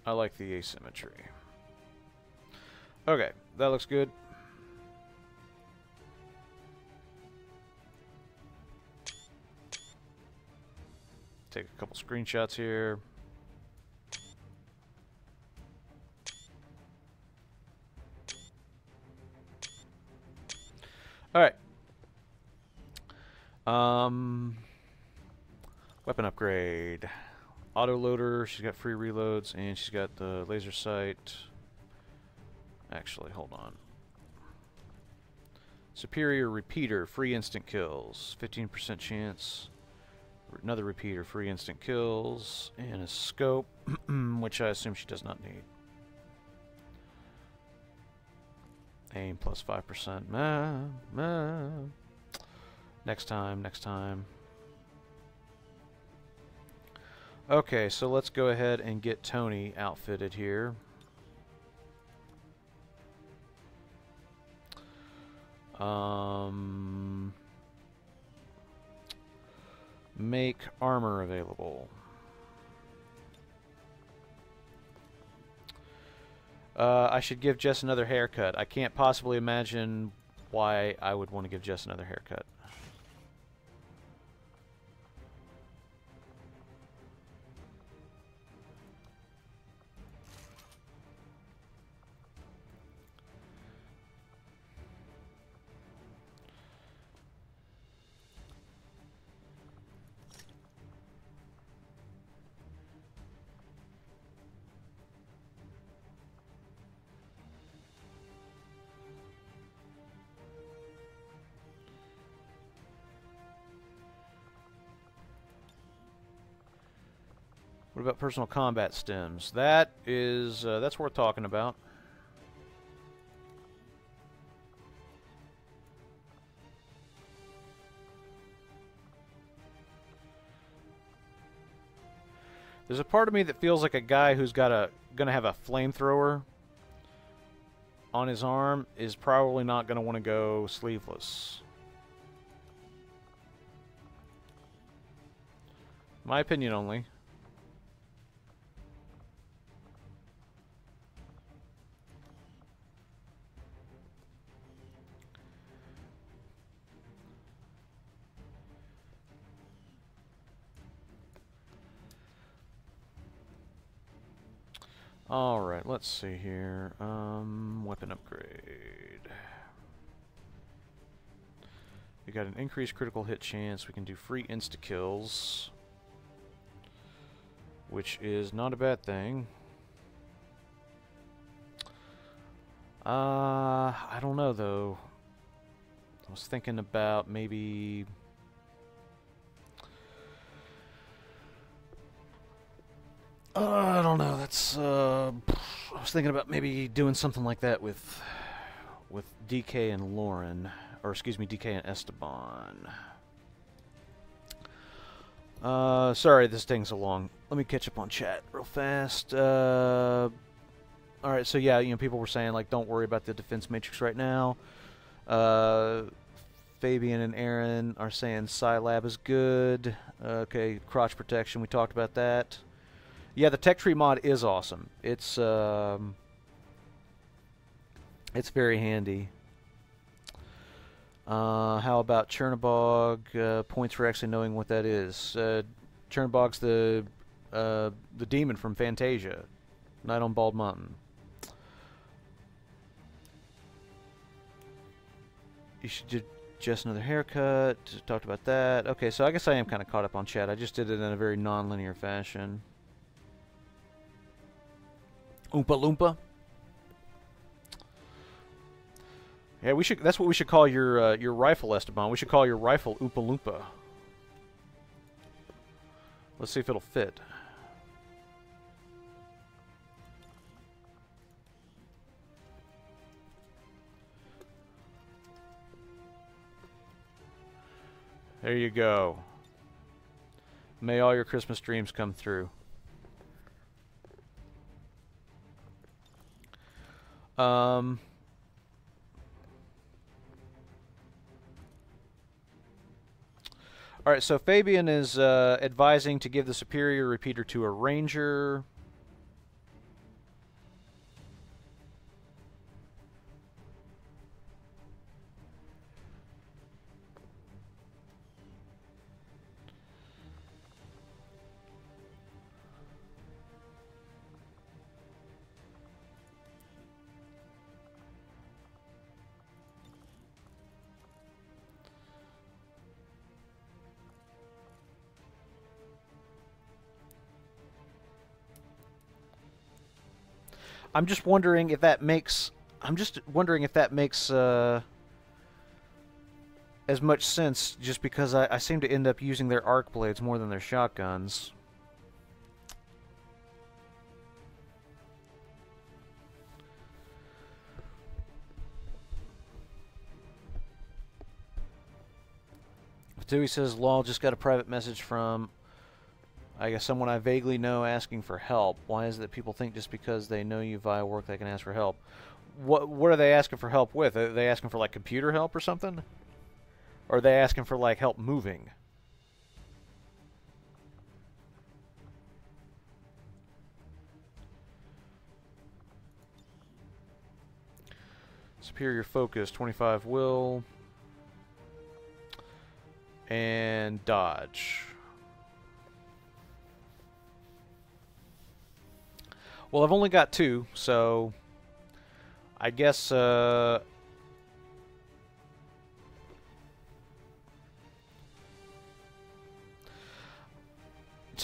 I like the asymmetry. Okay, that looks good. Take a couple screenshots here. Alright. Weapon upgrade. Autoloader, she's got free reloads, and she's got the laser sight. Actually, hold on. Superior repeater, free instant kills. 15% chance. Another repeater, free instant kills. And a scope, which I assume she does not need. Aim plus 5%. Next time, next time. Okay, so let's go ahead and get Tony outfitted here. Make armor available. I should give Jess another haircut. I can't possibly imagine why I would want to give Jess another haircut. What about personal combat stims? That is, that's worth talking about. There's a part of me that feels like a guy who's gonna have a flamethrower on his arm is probably not gonna want to go sleeveless. My opinion only. Alright, let's see here. Weapon upgrade. We got an increased critical hit chance. We can do free insta-kills, which is not a bad thing. I don't know, though. I was thinking about maybe... I don't know. That's I was thinking about maybe doing something like that with DK and Lauren, or excuse me, DK and Esteban. Sorry, this thing's so long. Let me catch up on chat real fast. All right, so yeah, you know, people were saying like, don't worry about the defense matrix right now. Fabian and Aaron are saying Scilab is good. Okay, crotch protection. We talked about that. Yeah, the tech tree mod is awesome. It's very handy. How about Chernobog? Points for actually knowing what that is. Chernobog's the demon from Fantasia, Night on Bald Mountain. You should do just another haircut. Talked about that. Okay, so I guess I am kind of caught up on chat. I just did it in a very non-linear fashion. Oompa Loompa. Yeah, we should. That's what we should call your rifle, Esteban. We should call your rifle Oompa Loompa. Let's see if it'll fit. There you go. May all your Christmas dreams come true. Alright, so Fabian is advising to give the superior repeater to a ranger. I'm just wondering if that makes... as much sense, just because I seem to end up using their arc blades more than their shotguns. Dewey says, lol, just got a private message from, I guess, someone I vaguely know asking for help. Why is it that people think just because they know you via work they can ask for help? What are they asking for help with? Are they asking for, like, computer help or something? Or are they asking for, like, help moving? Superior focus, 25 will. And dodge. Well, I've only got 2, so I guess to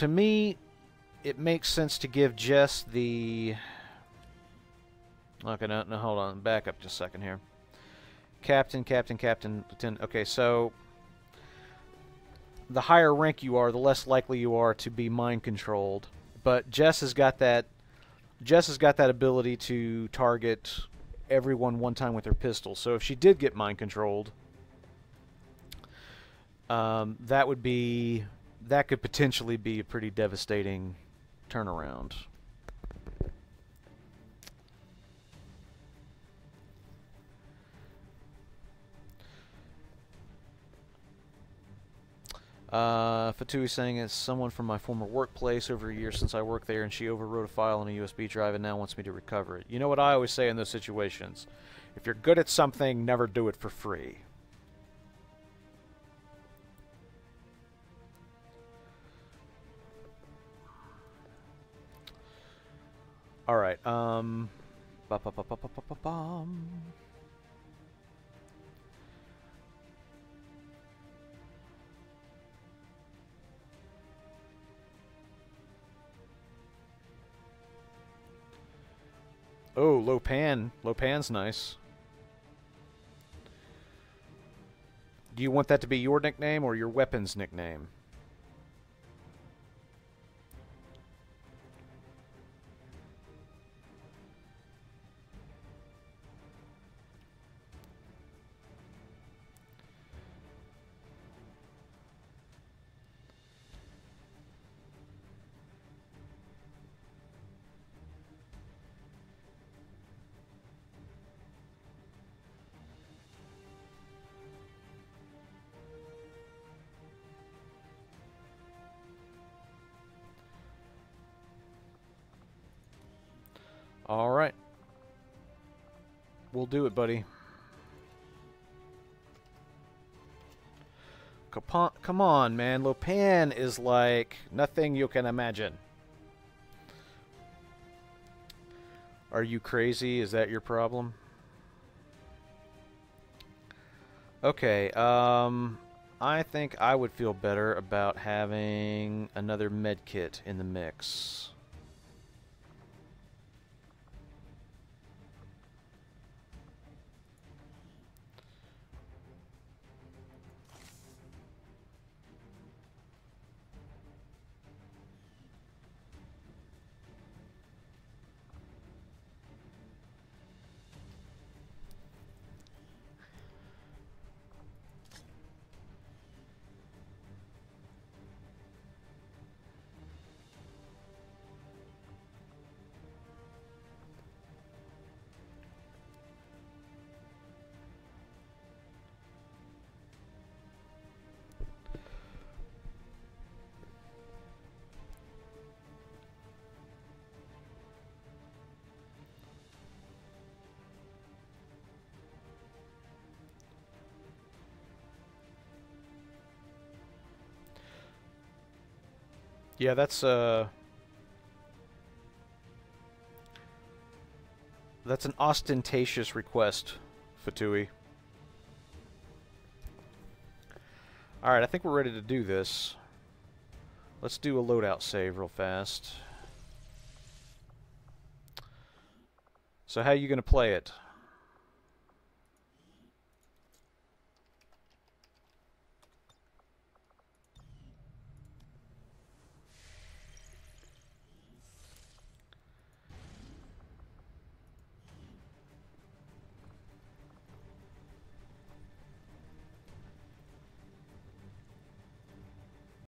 me it makes sense to give Jess the... Okay, no, hold on. Back up just a second here. Captain, Lieutenant. Okay, so the higher rank you are, the less likely you are to be mind controlled But Jess has got that. Jess has got that ability to target everyone one time with her pistol. So if she did get mind controlled, that could potentially be a pretty devastating turnaround. Fatui saying it's someone from my former workplace over a year since I worked there, and she overwrote a file on a USB drive and now wants me to recover it. You know what I always say in those situations? If you're good at something, never do it for free. Alright, oh, Lopan. Lopan's nice. Do you want that to be your nickname or your weapon's nickname? Alright. We'll do it, buddy. Come on, man. Lopan is like nothing you can imagine. Are you crazy? Is that your problem? Okay, I think I would feel better about having another med kit in the mix. Yeah, that's an ostentatious request, Fatui. Alright, I think we're ready to do this. Let's do a loadout save real fast. So how are you going to play it?